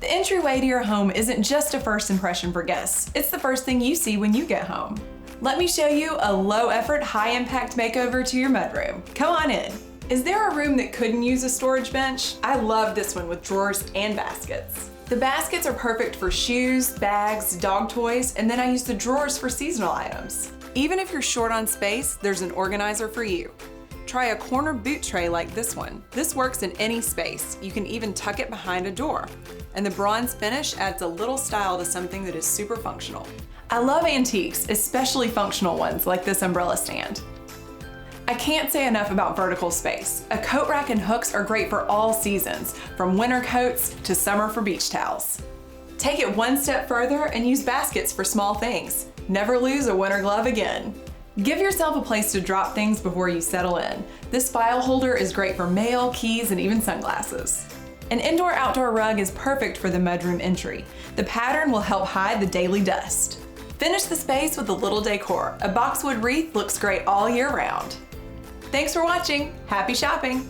The entryway to your home isn't just a first impression for guests, it's the first thing you see when you get home. Let me show you a low-effort, high-impact makeover to your mudroom. Come on in. Is there a room that couldn't use a storage bench? I love this one with drawers and baskets. The baskets are perfect for shoes, bags, dog toys, and then I use the drawers for seasonal items. Even if you're short on space, there's an organizer for you. Try a corner boot tray like this one. This works in any space. You can even tuck it behind a door. And the bronze finish adds a little style to something that is super functional. I love antiques, especially functional ones like this umbrella stand. I can't say enough about vertical space. A coat rack and hooks are great for all seasons, from winter coats to summer for beach towels. Take it one step further and use baskets for small things. Never lose a winter glove again. Give yourself a place to drop things before you settle in. This file holder is great for mail, keys, and even sunglasses. An indoor-outdoor rug is perfect for the mudroom entry. The pattern will help hide the daily dust. Finish the space with a little decor. A boxwood wreath looks great all year round. Thanks for watching. Happy shopping!